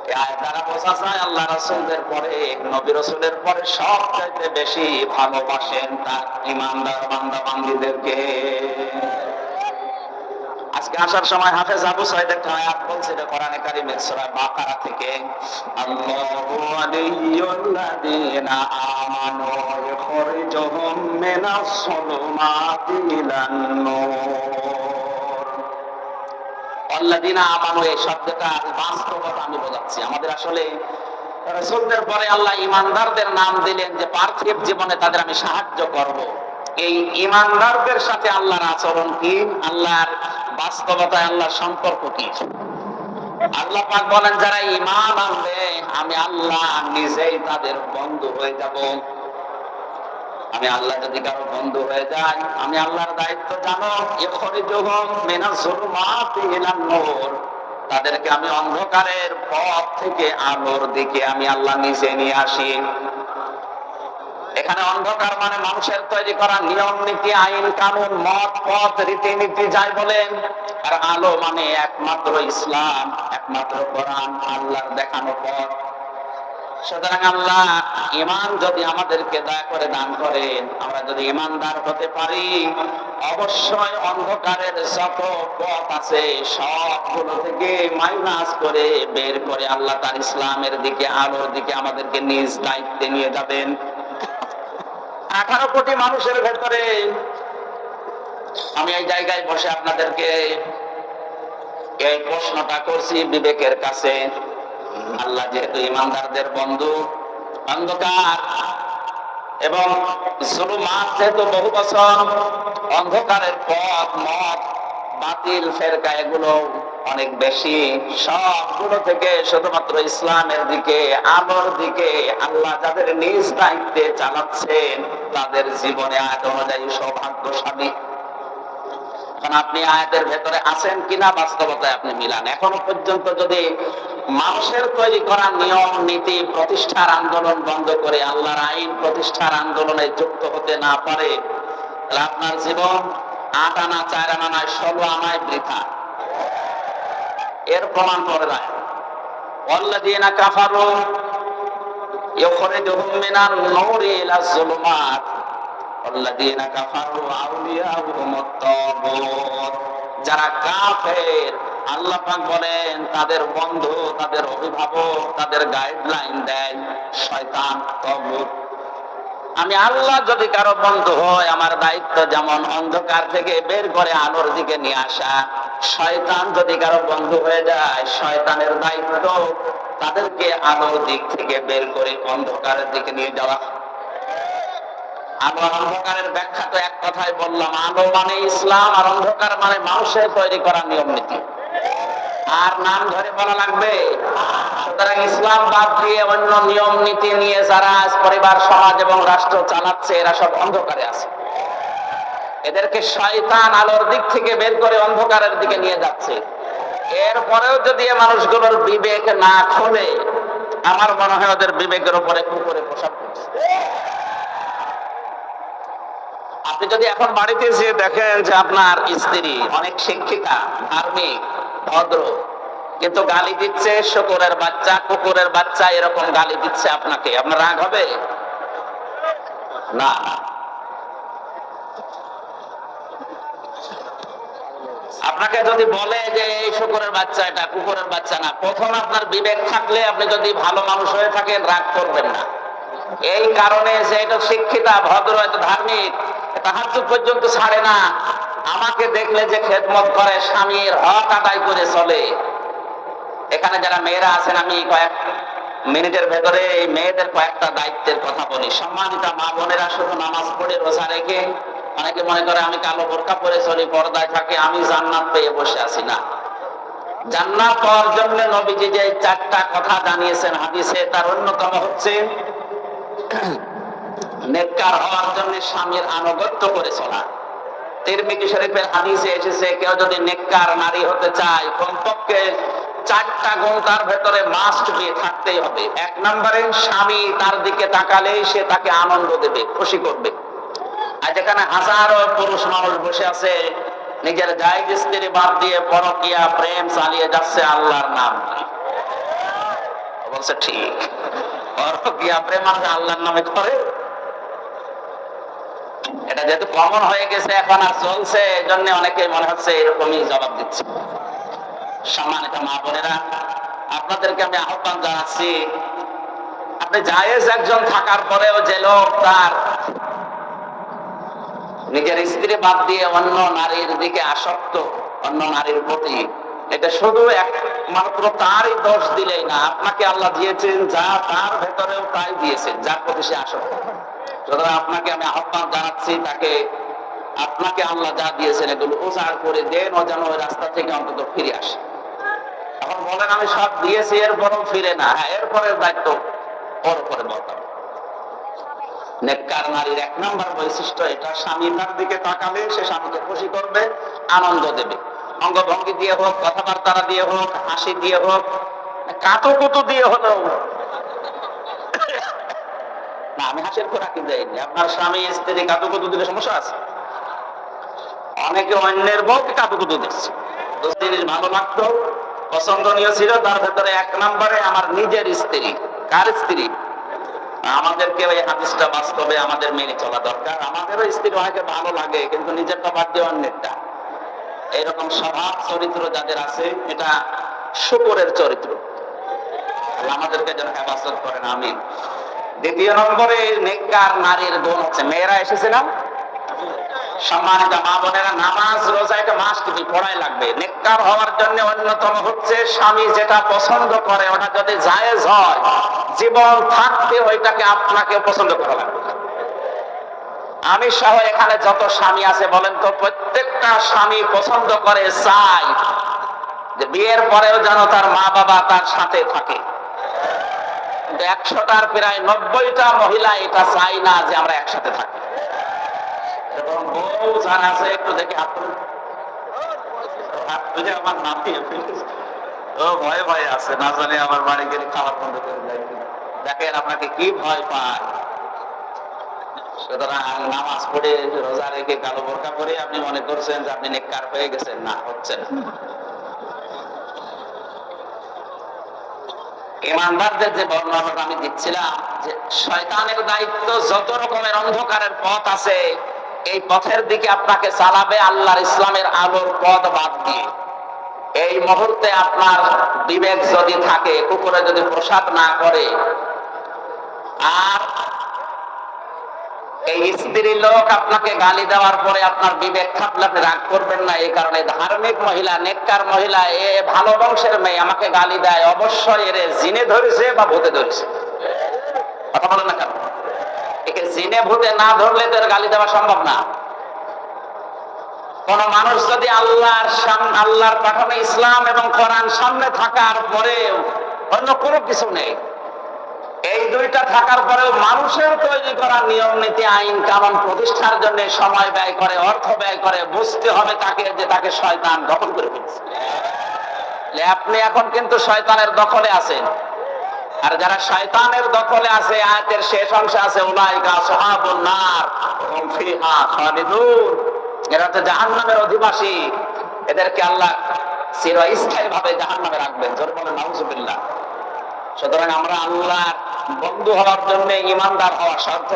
এই আয়াত দ্বারা বোঝা যায় আল্লাহ রাসূলদের পরে, নবী রাসূলের পরে সবচাইতে বেশি ভালোবাসেন তার ঈমানদার বান্দা বান্দীদেরকে। আজকে আসার সময় হাফেজ আবু সাইদ একটা আয়াত বলছে, এটা কোরআনে কারীমের সূরা বাকারা থেকে, আল্লাহু ওয়ালিয়্যুল্লাযীনা আমানু ইখরিজুহুম মিনাস সুলুমাতি ইলান নূর। আল্লাযীনা আমানু, এই শব্দটা বাস্তবতা আমি বোঝাচ্ছি। আমাদের আসলে রাসূলদের পরে আল্লাহ ঈমানদারদের নাম দিলেন যে পার্থিব জীবনে তাদের আমি সাহায্য করব। এই ঈমানদারদের সাথে আল্লাহর আচরণ কি, আল্লাহর বাস্তবতায় আল্লাহর সম্পর্ক কি? আল্লাহ পাক বলেন যারা ঈমান আনবে আমি আল্লাহ নিজেই তাদের বন্ধু হয়ে যাব। আমি আল্লাহ যদি কারো বন্ধু হয়ে যাই, আমি আল্লাহর দায়িত্ব জানো, ইখরিজুহুম মিনাজ যুলুমাতি ইলান নূর, তাদেরকে আমি অন্ধকারের পথ থেকে আলোর দিকে আমি আল্লাহ নিজে নিয়ে আসি। এখানে অন্ধকার মানে মানুষের তৈরি করা নিয়ম নীতি, আইন কানুন, মত পথ রীতিনীতি যাই বলেন, আর আলো মানে একমাত্র ইসলাম, একমাত্র কোরআন, আল্লাহর দেখানো পথ। সুতরাং আল্লাহ ঈমান যদি আমাদেরকে দয়া করে দান করেন, আমরা যদি ঈমানদার হতে পারি, অবশ্যই অন্ধকারের যত পথ আছে সবগুলো থেকে মাইনাস করে বের করে আল্লাহ তার ইসলামের দিকে, আলোর দিকে আমাদেরকে নিজ দায়িত্বে নিয়ে যাবেন। 18 কোটি মানুষের ভেতরে আমি এই জায়গায় বসে আপনাদেরকে এই প্রশ্নটা করছি বিবেকের কাছে। আল্লাহ যেহেতু ইমানদারদের বন্ধু, অন্ধকার এবং জুলুমাত যেহেতু বহু বছর, অন্ধকারের পথ মত বাতিল ফেরকা এগুলো অনেক বেশি, সবগুলো থেকে শুধুমাত্র ইসলামের দিকে, আলোর দিকে আল্লাহ যাদের নিজ দায়িত্বে চালাচ্ছেন তাদের জীবনে আয়াত অনুযায়ী সৌভাগ্যশালী। এখন আপনি আয়াতের ভেতরে আছেন কিনা বাস্তবতায় আপনি মিলান। এখনো পর্যন্ত যদি মানুষের তৈরি করা নিয়ম নীতি প্রতিষ্ঠার আন্দোলন বন্ধ করে আল্লাহর আইন প্রতিষ্ঠার আন্দোলনে যুক্ত হতে না পারে, তাহলে আপনার জীবন 8 আনা 4 আনা নয় 16 আনায় বৃথা। এর প্রমাণ করে দেয় ওয়াল্লাযীনা কাফারু ইখরিজুহুম মিনান নূরি ইলাজ যুলুমাত ওয়াল্লাযীনা কাফারু আউলিয়াউহুমুত তাগুত। যারা কাফের আল্লাহ পাক বলেন তাদের বন্ধু, তাদের অভিভাবক, তাদের গাইডলাইন দেয় শয়তান, তাগুত। আমি আল্লাহ যদি কারো বন্ধু হয়, আমার দায়িত্ব যেমন অন্ধকার থেকে বের করে আলোর দিকে নিয়ে আসা, শয়তান যদি কারো বন্ধু হয়ে যায়, শয়তানের দায়িত্ব তাদেরকে আলোর দিক থেকে বের করে অন্ধকারের দিকে নিয়ে যাওয়া। আলো অন্ধকারের ব্যাখ্যা তো এক কথায় বললাম, আলো মানে ইসলাম আর অন্ধকার মানে মানুষের তৈরি করা নিয়ম নীতি। আর নাম ধরে বলা লাগবে? সুতরাং ইসলাম বাদ দিয়ে অন্য নিয়ম নীতি নিয়ে যারা আজ পরিবার সমাজ এবং রাষ্ট্র চালাচ্ছে, এরা সব অন্ধকারে আছে। এদেরকে শয়তান আলোর দিক থেকে বের করে অন্ধকারের দিকে নিয়ে যাচ্ছে। এরপরেও যদি মানুষগুলোর বিবেক না খোলে, আমার মনে হয় ওদের বিবেকের উপরে কুকুরে প্রসাব করছে। আপনি যদি এখন বাড়িতে যেয়ে দেখেন যে আপনার স্ত্রী অনেক শিক্ষিতা, ধার্মিক, ভদ্র, কিন্তু গালি দিচ্ছে শূকরের বাচ্চা, কুকুরের বাচ্চা, এরকম গালি দিচ্ছে আপনাকে, আপনার রাগ হবে না? আপনাকে যদি বলে যে এই শূকরের বাচ্চা, এটা কুকুরের বাচ্চা না, প্রথম আপনার বিবেক থাকলে, আপনি যদি ভালো মানুষ হয়ে থাকেন, রাগ করবেন না। এই কারণে যে এটা শিক্ষিতা, ভদ্র, এটা ধার্মিক, তাহাজ্জুদ পর্যন্ত ছাড়ে না, আমাকে দেখলে যে খেদমত করে, স্বামীর হক আদায় করে চলে। এখানে যারা মেয়েরা আছেন, আমি কয়েক মিনিটের ভেতরে এই মেয়েদের কয়েকটা দায়িত্বের কথা বলি। সম্মানিতা মা বোনেরা, শুধু নামাজ পড়ে রোজা রেখে অনেকে মনে করে আমি কালো বোরকা পরে চলি, পর্দায় থাকি, আমি জান্নাত পেয়ে বসে আছি। না, জান্নাত পাওয়ার জন্য নবীজি যে 4টা কথা জানিয়েছেন হাদিসে, তার অন্যতম হচ্ছে নেককার হওয়ার জন্য স্বামীর আনুগত্য করে চলা। তিরমিজি শরীফের হাদিসে এসেছে, কেউ যদি নেককার নারী হতে চায়, কমপক্ষে 4টা গুণ তার ভেতরে মাস্ট বি থাকতেই হবে। 1 নম্বরে, স্বামী তার দিকে তাকালেই সে তাকে আনন্দ দেবে, খুশি করবে। আর যেখানে হাজারো পুরুষ মানুষ বসে আছে, নিজের জায়েজ স্ত্রী বাদ দিয়ে পরকীয়া প্রেম চালিয়ে যাচ্ছে আল্লাহর নাম। বলছে ঠিক, পরকীয়া প্রেম আর আল্লাহর নামে করে। এটা যেহেতু কমন হয়ে গেছে এখন আর চলছে, এজন্য অনেকে মনে হচ্ছে এরকমই জবাব দিচ্ছে। সম্মানিত মা বোনেরা, আপনাদেরকে আমি আহ্বান জানাচ্ছি, আপনি জায়েজ একজন থাকার পরেও যে লোক তার নিজের স্ত্রী বাদ দিয়ে অন্য নারীর দিকে আসক্ত, অন্য নারীর প্রতি, এটা শুধু একমাত্র তারই দোষ দিলেই না, আপনাকে আল্লাহ দিয়েছেন যা, তার ভেতরেও তাই দিয়েছেন যার প্রতি সে আসক্ত। সুতরাং আপনাকে আমি আহ্বান জানাচ্ছি, তাকে, আপনাকে আল্লাহ যা দিয়েছেন এগুলো উজাড় করে দেন, ও যেন ওই রাস্তা থেকে অন্তত ফিরে আসে। এখন বলেন আমি সব দিয়েছি এরপরেও ফিরে না, হ্যাঁ, এরপরের দায়িত্ব ওর উপরে বলতাম। নেককার নারীর 1 নম্বর বৈশিষ্ট্য এটা, স্বামী তার দিকে তাকালে সে স্বামীকে খুশি করবে, আনন্দ দেবে। অঙ্গভঙ্গি দিয়ে হোক, কথাবার্তা দিয়ে হোক, হাসি দিয়ে হোক, কাতুকুতু দিয়ে হলো না, আমি হাসির খোরাকি দেয়নি। আপনার স্বামী স্ত্রী কাতুকুতু দিলে সমস্যা আছে? অনেকে অন্যের বউকে কাতুকুতু দিচ্ছে। 2 জিনিস ভালো লাগতো, পছন্দনীয় ছিল তার ভেতরে এক নম্বরে আমার নিজের স্ত্রী। কার স্ত্রী? আমাদেরকে ওই হাদিসটা বাস্তবে আমাদের মেনে চলা দরকার। আমাদেরও স্ত্রী অনেকে ভালো লাগে, কিন্তু নিজেরটা বাদ দিয়ে অন্যেরটা। এইরকম স্বভাব চরিত্র যাদের আছে, এটা শুকরের চরিত্র। আমাদেরকে যেন হেফাজত করেন, আমিন। দ্বিতীয় নম্বরে নেককার নারীর গুণ হচ্ছে, মেয়েরা এসেছিলাম, সম্মানিত মা বোনেরা, নামাজ রোজা এটা মাস্ট বি, পড়াই লাগবে। নেককার হওয়ার জন্য অন্যতম হচ্ছে স্বামী যেটা পছন্দ করে ওটা যদি জায়েজ হয়, জীবন থাকতে ওইটাকে আপনাকে পছন্দ করা লাগবে। আমি সহ এখানে যত স্বামী আছে বলেন তো, প্রত্যেকটা স্বামী পছন্দ করে, চাই যে বিয়ের পরেও যেন তার মা বাবা তার সাথে থাকে। 100টার প্রায় 90টা মহিলা এটা চাই না যে আমরা একসাথে থাকি। এবং বউ যারা আছে একটু দেখে আমার নাতি ও ভয় ভয় আছে, না জানি আমার বাড়ি গেলে খাবার বন্ধ করে যায়। দেখেন আপনাকে কি ভয় পায়। সুতরাং নামাজ পড়ে রোজা রেখে কালো বোরকা পরে আপনি মনে করছেন যে আপনি নেককার হয়ে গেছেন, না, হচ্ছে না। ইমানদারদের যে বর্ণনাটা আমি দিচ্ছিলাম, যে শয়তানের দায়িত্ব যত রকমের অন্ধকারের পথ আছে এই পথের দিকে আপনাকে চালাবে আল্লাহর ইসলামের আলোর পথ বাদ দিয়ে। এই মুহূর্তে আপনার বিবেক যদি থাকে, কুকুরে যদি প্রসাদ না করে, আর এই স্ত্রী লোক আপনাকে গালি দেওয়ার পরে আপনার বিবেক থাকলে আপনি রাগ করবেন না। এই কারণে ধার্মিক মহিলা, নেককার মহিলা, এ ভালো বংশের মেয়ে আমাকে গালি দেয়, অবশ্যই এর জিনে ধরেছে বা ভূতে ধরেছে। কথা বলেন না কেন? একে জিনে ভূতে না ধরলে তো এর গালি দেওয়া সম্ভব না। কোন মানুষ যদি আল্লাহর পাঠানো ইসলাম এবং কোরআন সামনে থাকার পরেও অন্য কোনো কিছু নেই, এই দুইটা থাকার পরেও মানুষের তৈরি করা নিয়ম নীতি আইন কানুন প্রতিষ্ঠার জন্য সময় ব্যয় করে, অর্থ ব্যয় করে, বুঝতে হবে তাকে যে তাকে শয়তান দখল করে ফেলছে। আপনি এখন কিন্তু শয়তানের দখলে আছেন। আর যারা শয়তানের দখলে আছে, আয়াতের শেষ অংশে আছে উলাইকা আসহাবুন নার হুম ফিহা খালিদুন, এরা তো জাহান্নামের অধিবাসী, এদেরকে আল্লাহ চিরস্থায়ী ভাবে জাহান্নামে রাখবেন। জোরে বলেন নাউজুবিল্লাহ। সুতরাং আমরা আল্লাহর বন্ধু হওয়ার জন্য ইমানদার হওয়া শর্ত,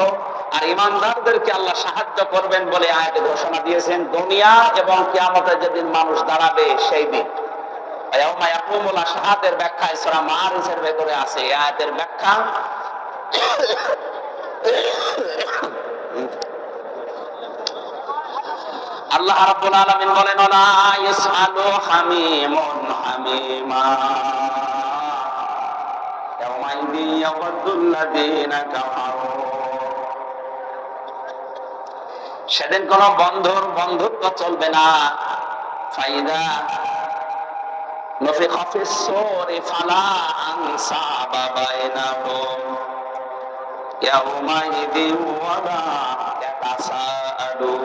আর ইমানদারদেরকে আল্লাহ সাহায্য করবেন বলে আয়াতে ঘোষণা দিয়েছেন। দুনিয়া এবং কিয়ামতের যেদিন মানুষ দাঁড়াবে সেই দিন, ইয়াউমা ইয়াকুমুল আশহাদের ব্যাখ্যা সূরা মাআরিজের ভেতরে আছে। এই আয়াতের ব্যাখ্যা আল্লাহ রাব্বুল আলামিন বলেন, লা ইয়াসআলু হামিমুন হামিমা ইয়াউমাইযিন ইয়াওয়াদ্দুল লাযীনা কাফারু। সেদিন কোন বন্ধুর বন্ধুত্ব চলবে না। ফাইদা নফিখা ফিস-সূরি ফালা আনসাবা বাইনাহুম ইয়াউমাইযিন ওয়ালা ইয়াতাসাআলুন।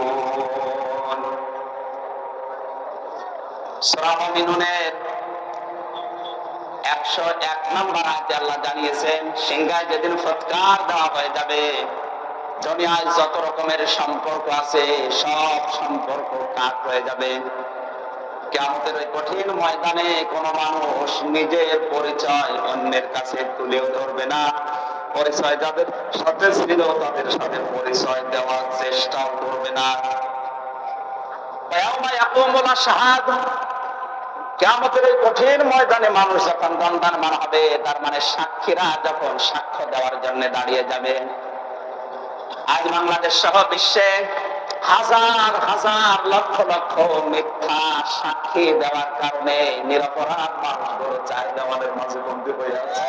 সূরা মুমিনুনের 101 নম্বর আয়াতে আল্লাহ জানিয়েছেন, সিংহায় যেদিন ফুৎকার দেওয়া হয়ে যাবে, দুনিয়ায় যত রকমের সম্পর্ক আছে সব সম্পর্ক কাট হয়ে যাবে। কিয়ামতের ওই কঠিন ময়দানে কোন মানুষ নিজের পরিচয় অন্যের কাছে তুলেও ধরবে না। পরিচয় যাদের সাথে ছিল তাদের সাথে পরিচয় দেওয়ার চেষ্টাও করবে না। ইয়াউমা ইয়াকুমুল আশহাদ, কিয়ামতের এই কঠিন ময়দানে মানুষ যখন দণ্ডায়মান হবে, তার মানে সাক্ষীরা যখন সাক্ষ্য দেওয়ার জন্য দাঁড়িয়ে যাবে। আজ বাংলাদেশ সহ বিশ্বে হাজার হাজার লক্ষ লক্ষ মিথ্যা সাক্ষী দেওয়ার কারণে নিরপরাধ মানুষগুলো চাহিদা আমাদের মাঝে বন্দী হয়ে আছে।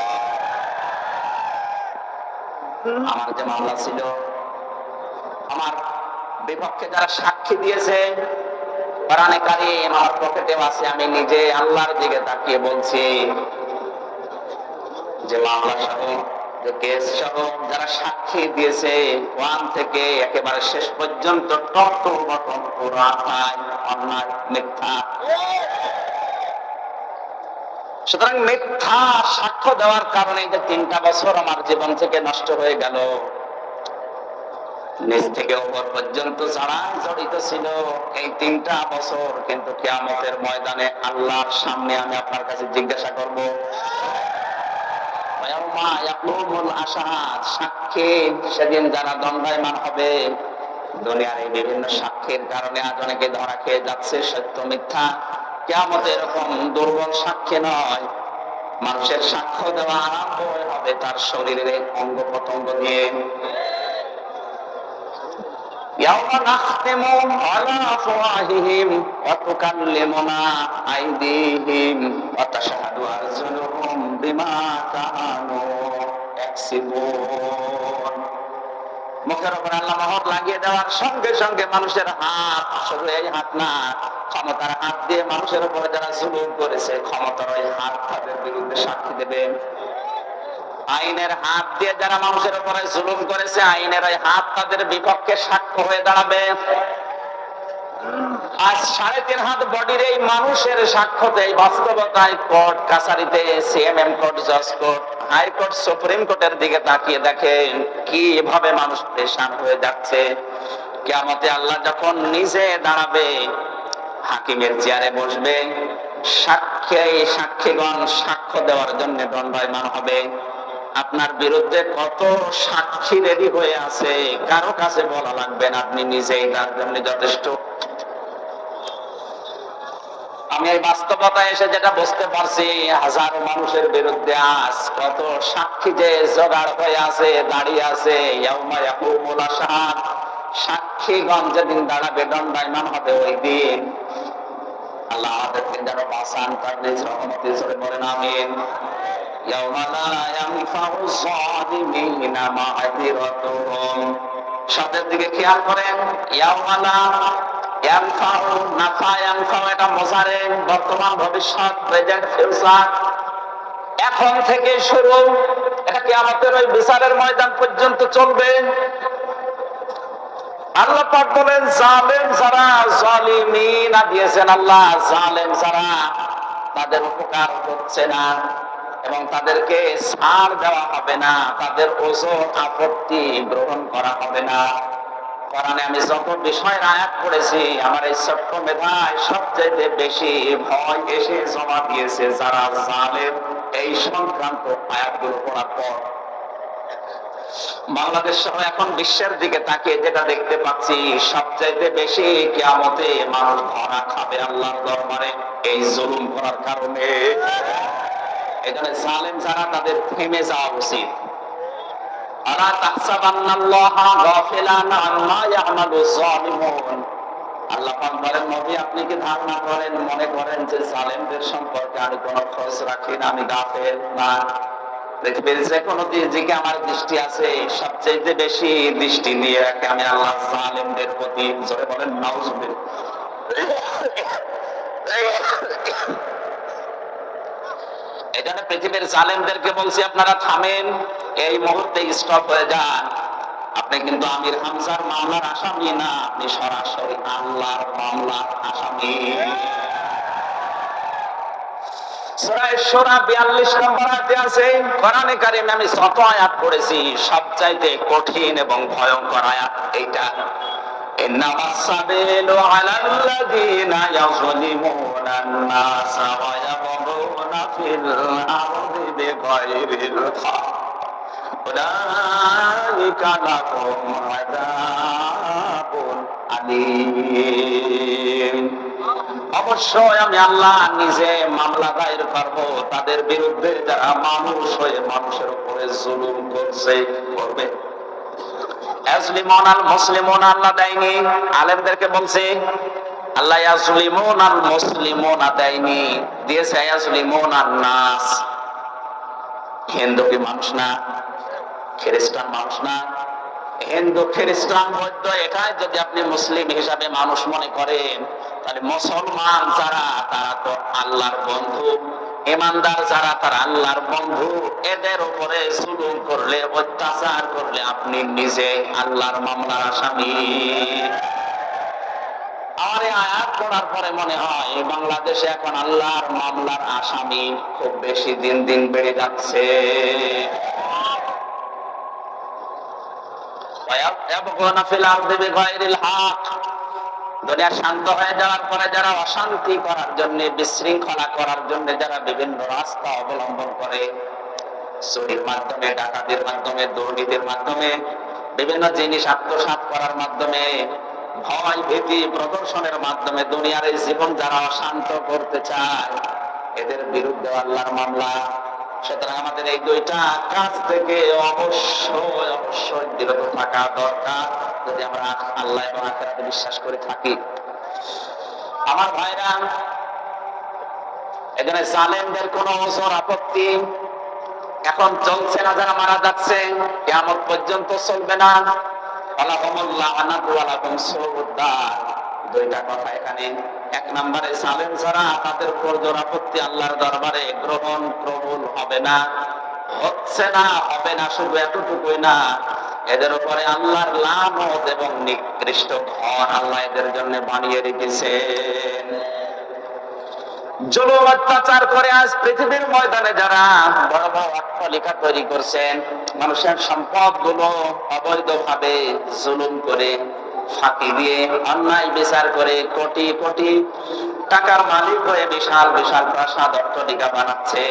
আমার যে মামলা ছিল, আমার বিপক্ষে যারা সাক্ষী দিয়েছে, কোরআনে কারীম আমার পকেটেও আছে। আমি নিজে আল্লাহর দিকে তাকিয়ে বলছি যে মামলা সহ, যে কেস সহ যারা সাক্ষী দিয়েছে, ওয়ান থেকে একেবারে শেষ পর্যন্ত টপ টু বটম পুরো অন্যায় মিথ্যা। সুতরাং মিথ্যা সাক্ষ্য দেওয়ার কারণে যে 3টা বছর আমার জীবন থেকে নষ্ট হয়ে গেল, নিচ থেকে উপর পর্যন্ত যারা জড়িত ছিল এই 3টা বছর, কিন্তু কিয়ামতের ময়দানে আল্লাহর সামনে আমি আপনার কাছে জিজ্ঞাসা করব, সাক্ষী সেদিন যারা দণ্ডায়মান হবে। দুনিয়ার এই বিভিন্ন সাক্ষীর কারণে আজ অনেকে ধরা খেয়ে যাচ্ছে, সত্য মিথ্যা। কিয়ামতে এরকম দুর্বল সাক্ষী নয়, মানুষের সাক্ষ্য দেওয়া আরম্ভ হবে তার শরীরের অঙ্গ প্রত্যঙ্গ দিয়ে। يوم نختم على أفواههم وتكلمنا أيديهم وتشهد أرجلهم بما كانوا يكسبون। মুখের উপর আল্লাহ মোহর লাগিয়ে দেওয়ার সঙ্গে সঙ্গে মানুষের হাত, শুধু এই হাত না, ক্ষমতার হাত দিয়ে মানুষের উপরে যারা জুলুম করেছে, ক্ষমতার ওই হাত তাদের বিরুদ্ধে সাক্ষী দেবে। আইনের হাত দিয়ে যারা মানুষের উপরে জুলুম করেছে, আইনের ওই হাত তাদের বিপক্ষে সাক্ষ্য হয়ে দাঁড়াবে। আজ 3.5 হাত বডির এই মানুষের সাক্ষ্যতে, এই বাস্তবতায় কোর্ট কাছারিতে, সিএমএম কোর্ট, জজ কোর্ট, হাইকোর্ট, সুপ্রিম কোর্টের দিকে তাকিয়ে দেখেন কিভাবে মানুষ পেরেশান হয়ে যাচ্ছে। কিয়ামতে আল্লাহ যখন নিজে দাঁড়াবে, হাকিমের চেয়ারে বসবে, সাক্ষীগণ সাক্ষ্য দেওয়ার জন্য দণ্ডায়মান হবে। আপনার বিরুদ্ধে কত সাক্ষী রেডি হয়ে আছে, কারো কাছে বলা লাগবে না, আপনি নিজেই তার জন্য যথেষ্ট। আমি এই বাস্তবতায় এসে যেটা বুঝতে পারছি, হাজারো মানুষের বিরুদ্ধে আজ কত সাক্ষী যে জোগাড় হয়ে আছে, দাঁড়িয়ে আছে। ইয়াউমা ইয়াকুমুল আশহাদ, সাক্ষীগণ যেদিন দাঁড়াবে, দণ্ডায়মান হবে ওই দিন। আল্লাহ আমাদেরকে যেন বাঁচান, তার নিজ রহমতে জোরে বলেন আমিন। ইয়াউমা লা ইয়ানফাউ যালিমিনা মা'যিরাতুহুম, শব্দের দিকে খেয়াল করেন। ইয়াউমা লা ইয়ানফাউ, নাফা ইয়ানফাউ এটা মুজারে, বর্তমান ভবিষ্যৎ, প্রেজেন্ট ফিউচার, এখন থেকে শুরু। এটা কিয়ামতের ওই বিচারের ময়দান পর্যন্ত চলবে। আল্লাহ পাক বলেন, জালেম যারা, জালিমিনা দিয়েছেন আল্লাহ, জালেম যারা, তাদের উপকার হচ্ছে না এবং তাদেরকে ছাড় দেওয়া হবে না, তাদের ওজর আপত্তি গ্রহণ করা হবে না। কোরআনে আমি যত বিষয়ের আয়াত পড়েছি, আমার এই ছোট্ট মেধায় সবচেয়ে বেশি ভয় এসে জমা দিয়েছে যারা জালেম, এই সংক্রান্ত আয়াতগুলো পড়ার পর। বাংলাদেশ সহ এখন বিশ্বের দিকে তাকিয়ে যেটা দেখতে পাচ্ছি, সবচাইতে বেশি কিয়ামতে মানুষ ধরা খাবে আল্লাহর দরবারে এই জুলুম করার কারণে। এখানে জালেম যারা, তাদের থেমে যাওয়া উচিত। আলা তাহসাবান্নাল্লাহা গাফিলান আম্মা ইয়ামালুজ জালিমুন। আল্লাহ পাক বলেন, নবী আপনি কি ধারণা করেন, মনে করেন যে জালেমদের সম্পর্কে আমি কোনো খোঁজ রাখি না, আমি গাফেল? না, পৃথিবীর যে কোনো দিকে আমার দৃষ্টি আছে, সবচেয়ে বেশি দৃষ্টি নিয়ে রাখে আমি আল্লাহ জালেমদের প্রতি। জোরে বলেন নাউজুবিল্লাহ। এজন্য পৃথিবীর জালেমদেরকে বলছি, আপনারা থামেন, এই মুহূর্তে স্টপ হয়ে যান। আপনি কিন্তু আমির হামজার মামলার আসামি না, আপনি সরাসরি আল্লাহর মামলার আসামি। সূরা শুরা 42 নম্বর আয়াতে আছে, কোরআনে কারিমে আমি যত আয়াত পড়েছি সবচাইতে কঠিন এবং ভয়ঙ্কর আয়াত এইটা। ইন্নামাস সাবিলু আলাল্লাযীনা ইয়াযলিমুনান নাসা ওয়া ইয়াবগুনা ফিল আরদি বিগাইরিল হক উলাইকা লাহুম আযাবুন আলীম। অবশ্যই আমি আল্লাহ নিজে মামলা দায়ের করব তাদের বিরুদ্ধে যারা মানুষ হয়ে মানুষের উপরে জুলুম করছে, করবে। ইয়াজলিমুন আল মুসলিমুন আল্লাহ দেয়নি, আলেমদেরকে বলছে আল্লাহ ইয়াজলিমুন আল মুসলিমুন দেয়নি, দিয়েছে ইয়াজলিমুন আন নাস। হিন্দু কি মানুষ না? খ্রিস্টান মানুষ না? হিন্দু, খ্রিস্টান, বৌদ্ধ, এটাই যদি আপনি মুসলিম হিসাবে মানুষ মনে করেন, তাহলে মুসলমান যারা, তারা তো আল্লাহর বন্ধু। ইমানদার যারা, তারা আল্লাহর বন্ধু। এদের উপরে জুলুম করলে, অত্যাচার করলে আপনি নিজে আল্লাহর মামলার আসামি। আর এই আয়াত পড়ার পরে মনে হয় বাংলাদেশে এখন আল্লাহর মামলার আসামি খুব বেশি দিন দিন বেড়ে যাচ্ছে। ওয়ায়াবগুনা ফিল আরদি বিগাইরিল হক। দুনিয়া শান্ত হয়ে যাওয়ার পরে যারা অশান্তি করার জন্য, বিশৃঙ্খলা করার জন্য যারা বিভিন্ন রাস্তা অবলম্বন করে, চুরির মাধ্যমে, ডাকাতির মাধ্যমে, দুর্নীতির মাধ্যমে, বিভিন্ন জিনিস আত্মসাৎ করার মাধ্যমে, ভয় ভীতি প্রদর্শনের মাধ্যমে দুনিয়ার এই জীবন যারা অশান্ত করতে চায়, এদের বিরুদ্ধে আল্লাহর মামলা। সুতরাং আমাদের এই দুইটা কাজ থেকে অবশ্যই বিরত থাকা দরকার, যদি আমরা আল্লাহ এবং আখিরাতে বিশ্বাস করে থাকি। আমার ভাইরা, এখানে জালেমদের কোনো ওজর আপত্তি এখন চলছে না, যারা মারা যাচ্ছে কিয়ামত পর্যন্ত চলবে না। দুইটা কথা এখানে। এক নম্বরে জালেম যারা, তাদের উপর জোর আপত্তি আল্লাহর দরবারে গ্রহণ কবুল হবে না, হচ্ছে না, হবে না। শুধু এতটুকুই না, এদের উপরে আল্লাহর লানত এবং নিকৃষ্ট ঘর আল্লাহ এদের জন্য বানিয়ে রেখেছেন। জুলুম অত্যাচার করে আজ পৃথিবীর ময়দানে যারা বড় বড় অট্টালিকা তৈরি করছেন, মানুষের সম্পদ গুলো অবৈধভাবে জুলুম করে, ফাঁকি দিয়ে, অন্যায় বিচার করে কোটি কোটি টাকার মালিক হয়ে বিশাল বিশাল প্রাসাদ অট্টালিকা বানাচ্ছে।